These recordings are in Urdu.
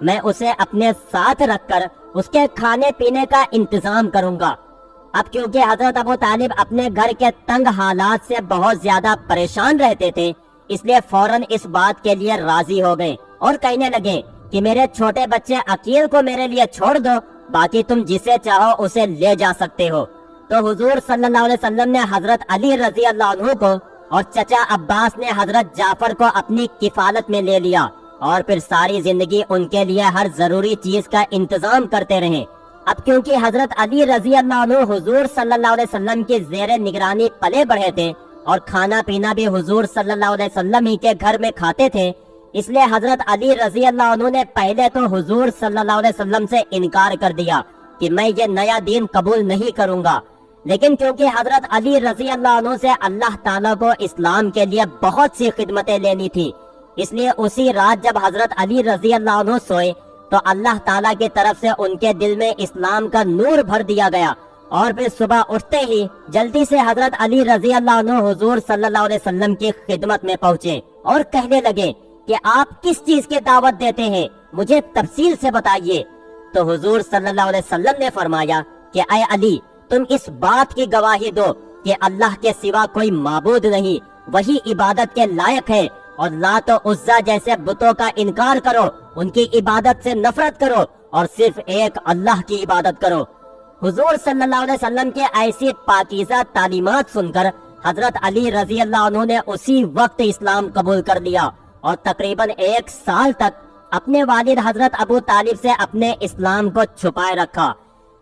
میں اسے اپنے ساتھ رکھ کر اس کے کھانے پینے کا انتظام کروں گا۔ اب کیونکہ حضرت ابو طالب اپنے گھر کے تنگ حالات سے بہت زیادہ پریشان رہتے تھے، اس لیے فوراً اس بات کے لیے راضی ہو گئے اور کہنے لگے کہ میرے چھوٹے بچے عقیل کو میرے لیے چھوڑ دو، باقی تم جسے چاہو اسے لے جا سکتے ہو۔ تو حضور صلی اللہ علیہ وسلم نے حضرت علی رضی اللہ عنہ کو اور چچا عباس نے حضرت جعفر کو اپنی کفالت میں لے لیا، اور پھر ساری زندگی ان کے لیے ہر ضروری چیز کا انتظام کرتے رہے۔ اب کیونکہ حضرت علی رضی اللہ عنہ حضور صلی اللہ علیہ وسلم کی زیر نگرانی پلے بڑھے تھے اور کھانا پینا بھی حضور صلی اللہ علیہ وسلم ہی کے گھر میں کھاتے تھے، اس لیے حضرت علی رضی اللہ عنہ نے پہلے تو حضور صلی اللہ علیہ وسلم سے انکار کر دیا کہ میں یہ نیا دین قبول نہیں کروں گا، لیکن کیونکہ حضرت علی رضی اللہ عنہ سے اللہ تعالیٰ کو اسلام کے لیے بہت سی خدمتیں لینی تھی، اس لیے اسی رات جب حضرت علی رضی اللہ عنہ سوئے تو اللہ تعالیٰ کی طرف سے ان کے دل میں اسلام کا نور بھر دیا گیا، اور پھر صبح اٹھتے ہی جلدی سے حضرت علی رضی اللہ عنہ حضور صلی اللہ علیہ وسلم کی خدمت میں پہنچے اور کہنے لگے کہ آپ کس چیز کی دعوت دیتے ہیں، مجھے تفصیل سے بتائیے۔ تو حضور صلی اللہ علیہ وسلم نے فرمایا کہ اے علی، تم اس بات کی گواہی دو کہ اللہ کے سوا کوئی معبود نہیں، وہی عبادت کے لائق ہے، اور لات و عزا جیسے بتوں کا انکار کرو، ان کی عبادت سے نفرت کرو اور صرف ایک اللہ کی عبادت کرو۔ حضور صلی اللہ علیہ وسلم کے ایسی پاکیزہ تعلیمات سن کر حضرت علی رضی اللہ عنہ نے اسی وقت اسلام قبول کر لیا، اور تقریباً 1 سال تک اپنے والد حضرت ابو طالب سے اپنے اسلام کو چھپائے رکھا،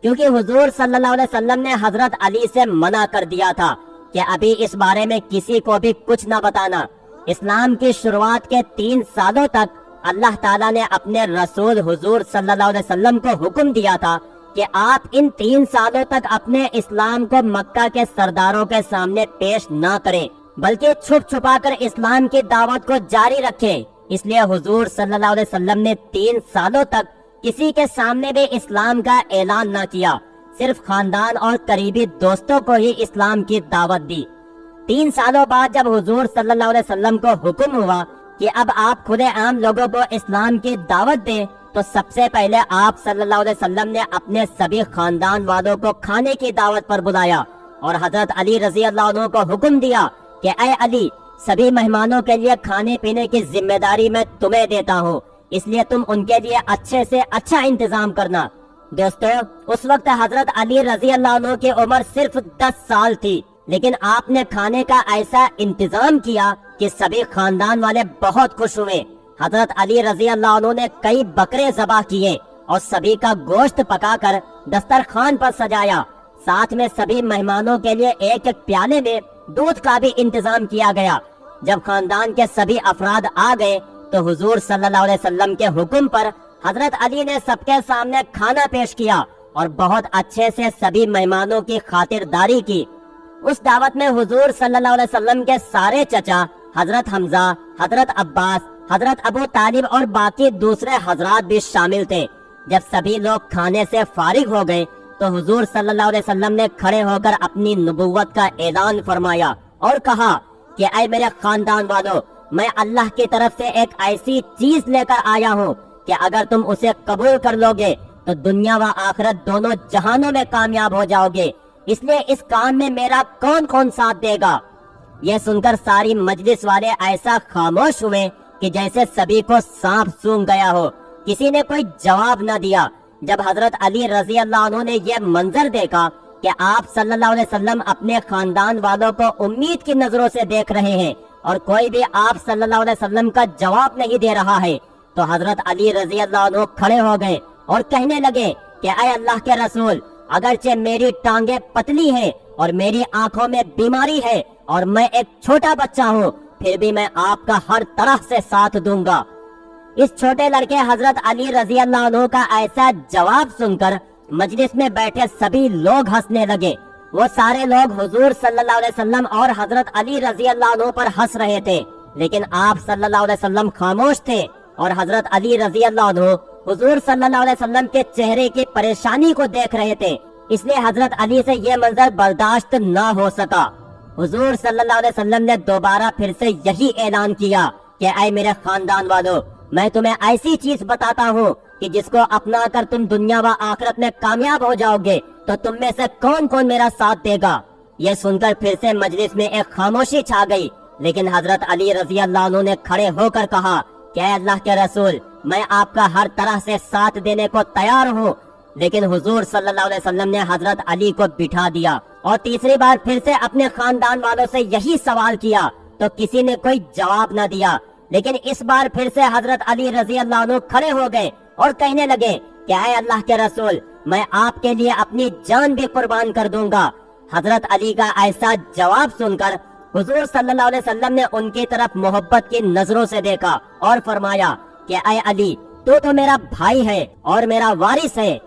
کیونکہ حضور صلی اللہ علیہ وسلم نے حضرت علی سے منع کر دیا تھا کہ ابھی اس بارے میں کسی کو بھی کچھ نہ بتانا۔ اسلام کی شروعات کے 3 سالوں تک اللہ تعالیٰ نے اپنے رسول حضور صلی اللہ علیہ وسلم کو حکم دیا تھا کہ آپ ان 3 سالوں تک اپنے اسلام کو مکہ کے سرداروں کے سامنے پیش نہ کریں، بلکہ چھپ چھپا کر اسلام کی دعوت کو جاری رکھیں۔ اس لیے حضور صلی اللہ علیہ وسلم نے 3 سالوں تک کسی کے سامنے بھی اسلام کا اعلان نہ کیا، صرف خاندان اور قریبی دوستوں کو ہی اسلام کی دعوت دی۔ 3 سالوں بعد جب حضور صلی اللہ علیہ وسلم کو حکم ہوا کہ اب آپ کھلے عام لوگوں کو اسلام کی دعوت دیں، تو سب سے پہلے آپ صلی اللہ علیہ وسلم نے اپنے سبھی خاندان والوں کو کھانے کی دعوت پر بلایا، اور حضرت علی رضی اللہ عنہ کو حکم دیا کہ اے علی، سبھی مہمانوں کے لیے کھانے پینے کی ذمہ داری میں تمہیں دیتا ہوں، اس لیے تم ان کے لیے اچھے سے اچھا انتظام کرنا۔ دوستو، اس وقت حضرت علی رضی اللہ عنہ کی عمر صرف 10 سال تھی، لیکن آپ نے کھانے کا ایسا انتظام کیا کہ سبھی خاندان والے بہت خوش ہوئے۔ حضرت علی رضی اللہ عنہ نے کئی بکرے ذبح کیے اور سبھی کا گوشت پکا کر دسترخوان پر سجایا، ساتھ میں سبھی مہمانوں کے لیے ایک ایک پیالے میں دودھ کا بھی انتظام کیا گیا۔ جب خاندان کے سبھی افراد آ گئے تو حضور صلی اللہ علیہ وسلم کے حکم پر حضرت علی نے سب کے سامنے کھانا پیش کیا اور بہت اچھے سے سبھی مہمانوں کی خاطرداری کی۔ اس دعوت میں حضور صلی اللہ علیہ وسلم کے سارے چچا، حضرت حمزہ، حضرت عباس، حضرت ابو طالب اور باقی دوسرے حضرات بھی شامل تھے۔ جب سبھی لوگ کھانے سے فارغ ہو گئے تو حضور صلی اللہ علیہ وسلم نے کھڑے ہو کر اپنی نبوت کا اعلان فرمایا اور کہا کہ اے میرے خاندان والو، میں اللہ کی طرف سے ایک ایسی چیز لے کر آیا ہوں کہ اگر تم اسے قبول کر لو گے تو دنیا و آخرت دونوں جہانوں میں کامیاب ہو جاؤ گے، اس لیے اس کام میں میرا کون کون ساتھ دے گا؟ یہ سن کر ساری مجلس والے ایسا خاموش ہوئے کہ جیسے سبھی کو سانپ سونگھ گیا ہو، کسی نے کوئی جواب نہ دیا۔ جب حضرت علی رضی اللہ عنہ نے یہ منظر دیکھا کہ آپ صلی اللہ علیہ وسلم اپنے خاندان والوں کو امید کی نظروں سے دیکھ رہے ہیں اور کوئی بھی آپ صلی اللہ علیہ وسلم کا جواب نہیں دے رہا ہے، تو حضرت علی رضی اللہ عنہ کھڑے ہو گئے اور کہنے لگے کہ اے اللہ کے رسول، اگرچہ میری ٹانگیں پتلی ہیں اور میری آنکھوں میں بیماری ہے اور میں ایک چھوٹا بچہ ہوں، پھر بھی میں آپ کا ہر طرح سے ساتھ دوں گا۔ اس چھوٹے لڑکے حضرت علی رضی اللہ عنہ کا ایسا جواب سن کر مجلس میں بیٹھے سبھی لوگ ہنسنے لگے۔ وہ سارے لوگ حضور صلی اللہ علیہ وسلم اور حضرت علی رضی اللہ عنہ پر ہنس رہے تھے، لیکن آپ صلی اللہ علیہ وسلم خاموش تھے، اور حضرت علی رضی اللہ عنہ حضور صلی اللہ علیہ وسلم کے چہرے کی پریشانی کو دیکھ رہے تھے، اس لیے حضرت علی سے یہ منظر برداشت نہ ہو سکا۔ حضور صلی اللہ علیہ وسلم نے دوبارہ پھر سے یہی اعلان کیا کہ اے میرے خاندان والو، میں تمہیں ایسی چیز بتاتا ہوں کہ جس کو اپنا کر تم دنیا و آخرت میں کامیاب ہو جاؤ گے تو تم میں سے کون کون میرا ساتھ دے گا؟ یہ سن کر پھر سے مجلس میں ایک خاموشی چھا گئی، لیکن حضرت علی رضی اللہ عنہ نے کھڑے ہو کر کہا کہ اے اللہ کے رسول، میں آپ کا ہر طرح سے ساتھ دینے کو تیار ہوں۔ لیکن حضور صلی اللہ علیہ وسلم نے حضرت علی کو بٹھا دیا اور تیسری بار پھر سے اپنے خاندان والوں سے یہی سوال کیا تو کسی نے کوئی جواب نہ دیا۔ لیکن اس بار پھر سے حضرت علی رضی اللہ عنہ کھڑے ہو گئے اور کہنے لگے کہ اے اللہ کے رسول، میں آپ کے لیے اپنی جان بھی قربان کر دوں گا۔ حضرت علی کا ایسا جواب سن کر حضور صلی اللہ علیہ وسلم نے ان کی طرف محبت کی نظروں سے دیکھا اور فرمایا کہ اے علی، تو میرا بھائی ہے اور میرا وارث ہے۔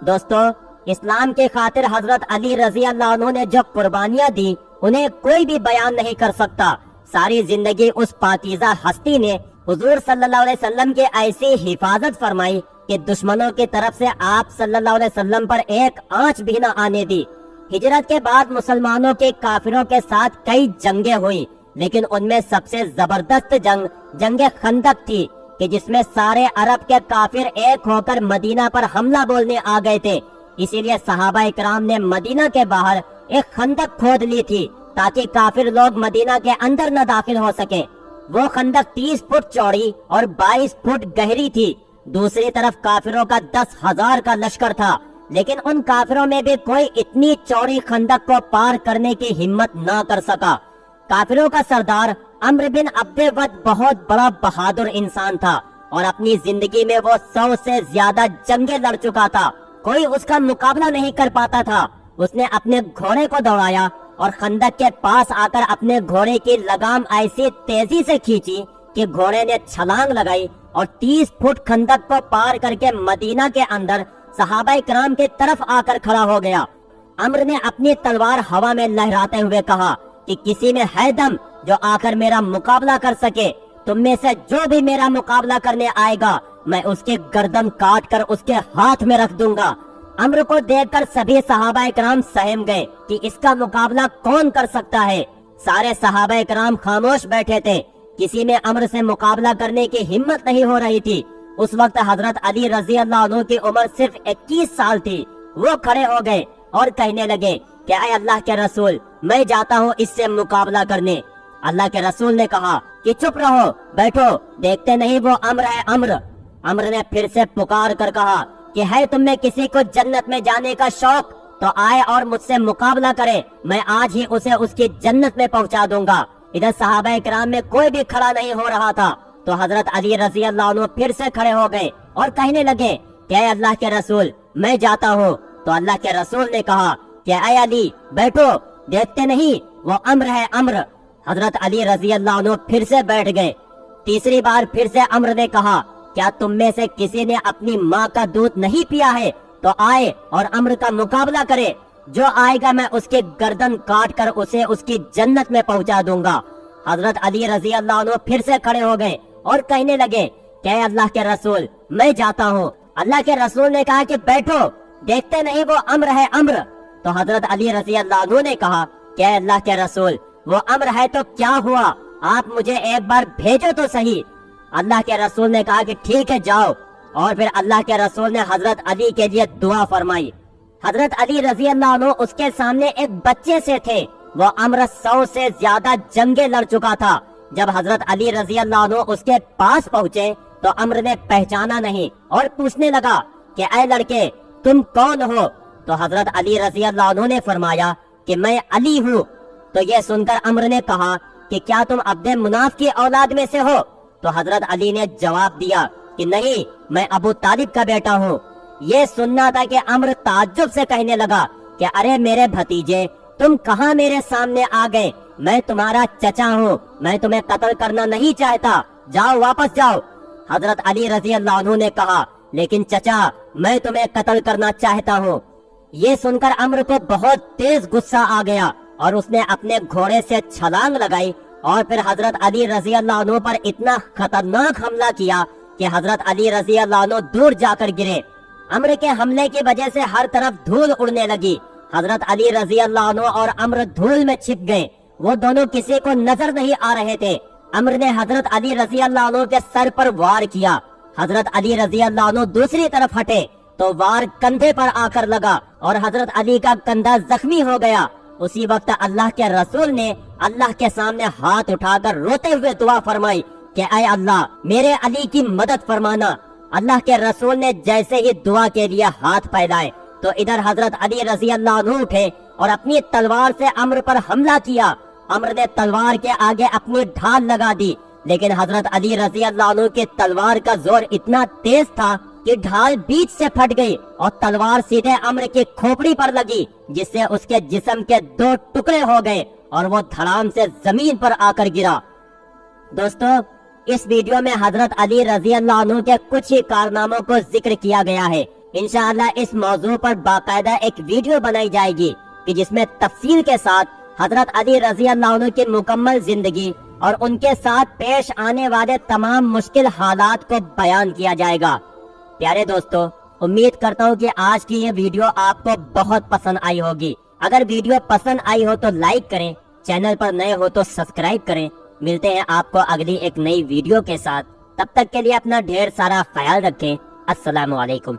دوستو، اسلام کی خاطر حضرت علی رضی اللہ عنہ نے جو قربانیاں دی انہیں کوئی بھی بیان نہیں کر سکتا۔ ساری زندگی اس پاکیزہ ہستی نے حضور صلی اللہ علیہ وسلم کی ایسی حفاظت فرمائی کہ دشمنوں کی طرف سے آپ صلی اللہ علیہ وسلم پر ایک آنچ بھی نہ آنے دی۔ ہجرت کے بعد مسلمانوں کے کافروں کے ساتھ کئی جنگیں ہوئی، لیکن ان میں سب سے زبردست جنگ خندق تھی کہ جس میں سارے عرب کے کافر ایک ہو کر مدینہ پر حملہ بولنے آ گئے تھے۔ اسی لیے صحابہ اکرام نے مدینہ کے باہر ایک خندق کھود لی تھی تاکہ کافر لوگ مدینہ کے اندر نہ داخل ہو سکے۔ وہ خندق 30 فٹ چوڑی اور 22 فٹ گہری تھی۔ دوسری طرف کافروں کا 10,000 کا لشکر تھا، لیکن ان کافروں میں بھی کوئی اتنی چوڑی خندق کو پار کرنے کی ہمت نہ کر سکا۔ کافروں کا سردار عمرو بن عبد ود بہت بڑا بہادر انسان تھا اور اپنی زندگی میں وہ 100 سے زیادہ جنگیں لڑ چکا تھا، کوئی اس کا مقابلہ نہیں کر پاتا تھا۔ اس نے اپنے گھوڑے کو دوڑایا اور خندق کے پاس آ کر اپنے گھوڑے کی لگام ایسی تیزی سے کھینچی کہ گھوڑے نے چھلانگ لگائی اور 30 فٹ خندق کو پار کر کے مدینہ کے اندر صحابہ کرام کی طرف آ کر کھڑا ہو گیا۔ عمرو نے اپنی تلوار ہوا میں لہراتے ہوئے کہا کہ کسی میں ہے دم جو آ کر میرا مقابلہ کر سکے؟ تم میں سے جو بھی میرا مقابلہ کرنے آئے گا میں اس کی گردن کاٹ کر اس کے ہاتھ میں رکھ دوں گا۔ عمرو کو دیکھ کر سبھی صحابہ کرام سہم گئے کہ اس کا مقابلہ کون کر سکتا ہے۔ سارے صحابہ کرام خاموش بیٹھے تھے، کسی میں عمرو سے مقابلہ کرنے کی ہمت نہیں ہو رہی تھی۔ اس وقت حضرت علی رضی اللہ عنہ کی عمر صرف 21 سال تھی۔ وہ کھڑے ہو گئے اور کہنے لگے کہ اے اللہ کے رسول، میں جاتا ہوں اس سے مقابلہ کرنے۔ اللہ کے رسول نے کہا کہ چپ رہو، بیٹھو، دیکھتے نہیں وہ عمرو ہے عمرو۔ عمرو نے پھر سے پکار کر کہا کہ ہے تم میں کسی کو جنت میں جانے کا شوق تو آئے اور مجھ سے مقابلہ کرے، میں آج ہی اسے اس کی جنت میں پہنچا دوں گا۔ ادھر صحابہ کرام میں کوئی بھی کھڑا نہیں ہو رہا تھا تو حضرت علی رضی اللہ عنہ پھر سے کھڑے ہو گئے اور کہنے لگے کہ اے اللہ کے رسول، میں جاتا ہوں۔ تو اللہ کے رسول نے کہا کہ اے علی بیٹھو، دیکھتے نہیں وہ عمرو ہے عمرو۔ حضرت علی رضی اللہ عنہ پھر سے بیٹھ گئے۔ تیسری بار پھر سے عمرو نے کہا کیا تم میں سے کسی نے اپنی ماں کا دودھ نہیں پیا ہے تو آئے اور عمرو کا مقابلہ کرے، جو آئے گا میں اس کی گردن کاٹ کر اسے اس کی جنت میں پہنچا دوں گا۔ حضرت علی رضی اللہ عنہ پھر سے کھڑے ہو گئے اور کہنے لگے کہ اے اللہ کے رسول، میں جاتا ہوں۔ اللہ کے رسول نے کہا کہ بیٹھو، دیکھتے نہیں وہ عمرو ہے عمرو۔ تو حضرت علی رضی اللہ عنہ نے کہا کہ اے اللہ کے رسول، وہ عمرو ہے تو کیا ہوا، آپ مجھے ایک بار بھیجو تو صحیح۔ اللہ کے رسول نے کہا کہ ٹھیک ہے جاؤ، اور پھر اللہ کے رسول نے حضرت علی کے لیے دعا فرمائی۔ حضرت علی رضی اللہ عنہ اس کے سامنے ایک بچے سے تھے، وہ عمرو 100 سے زیادہ جنگیں لڑ چکا تھا۔ جب حضرت علی رضی اللہ عنہ اس کے پاس پہنچے تو عمرو نے پہچانا نہیں اور پوچھنے لگا کہ اے لڑکے تم کون ہو؟ تو حضرت علی رضی اللہ عنہ نے فرمایا کہ میں علی ہوں۔ تو یہ سن کر عمرو نے کہا کہ کیا تم عبد مناف کی اولاد میں سے ہو؟ تو حضرت علی نے جواب دیا کہ نہیں، میں ابو طالب کا بیٹا ہوں۔ یہ سننا تھا کہ عمرو تعجب سے کہنے لگا کہ ارے میرے بھتیجے، تم کہاں میرے سامنے آ گئے؟ میں تمہارا چچا ہوں، میں تمہیں قتل کرنا نہیں چاہتا، جاؤ واپس جاؤ۔ حضرت علی رضی اللہ عنہ نے کہا لیکن چچا میں تمہیں قتل کرنا چاہتا ہوں۔ یہ سن کر عمرو کو بہت تیز غصہ آ گیا اور اس نے اپنے گھوڑے سے چھلانگ لگائی اور پھر حضرت علی رضی اللہ عنہ پر اتنا خطرناک حملہ کیا کہ حضرت علی رضی اللہ عنہ دور جا کر گرے۔ عمرو کے حملے کی وجہ سے ہر طرف دھول اڑنے لگی۔ حضرت علی رضی اللہ عنہ اور عمرو دھول میں چھپ گئے، وہ دونوں کسی کو نظر نہیں آ رہے تھے۔ عمرو نے حضرت علی رضی اللہ عنہ کے سر پر وار کیا، حضرت علی رضی اللہ عنہ دوسری طرف ہٹے تو وار کندھے پر آ کر لگا اور حضرت علی کا کندھا زخمی ہو گیا۔ اسی وقت اللہ کے رسول نے اللہ کے سامنے ہاتھ اٹھا کر روتے ہوئے دعا فرمائی کہ اے اللہ میرے علی کی مدد فرمانا۔ اللہ کے رسول نے جیسے ہی دعا کے لیے ہاتھ پھیلائے تو ادھر حضرت علی رضی اللہ عنہ اٹھے اور اپنی تلوار سے عمرو پر حملہ کیا۔ عمرو نے تلوار کے آگے اپنی ڈھال لگا دی، لیکن حضرت علی رضی اللہ عنہ کی تلوار کا زور اتنا تیز تھا کہ ڈھال بیچ سے پھٹ گئی اور تلوار سیدھے عمرو کی کھوپڑی پر لگی، جس سے اس کے جسم کے 2 ٹکڑے ہو گئے اور وہ دھڑام سے زمین پر آ کر گرا۔ دوستو، اس ویڈیو میں حضرت علی رضی اللہ عنہ کے کچھ ہی کارناموں کو ذکر کیا گیا ہے۔ انشاءاللہ اس موضوع پر باقاعدہ ایک ویڈیو بنائی جائے گی کہ جس میں تفصیل کے ساتھ حضرت علی رضی اللہ عنہ کی مکمل زندگی اور ان کے ساتھ پیش آنے والے تمام مشکل حالات کو بیان کیا جائے گا۔ پیارے دوستو، امید کرتا ہوں کہ آج کی یہ ویڈیو آپ کو بہت پسند آئی ہوگی۔ اگر ویڈیو پسند آئی ہو تو لائک کریں، چینل پر نئے ہو تو سبسکرائب کریں۔ ملتے ہیں آپ کو اگلی ایک نئی ویڈیو کے ساتھ، تب تک کے لیے اپنا ڈھیر سارا خیال رکھیں۔ السلام علیکم۔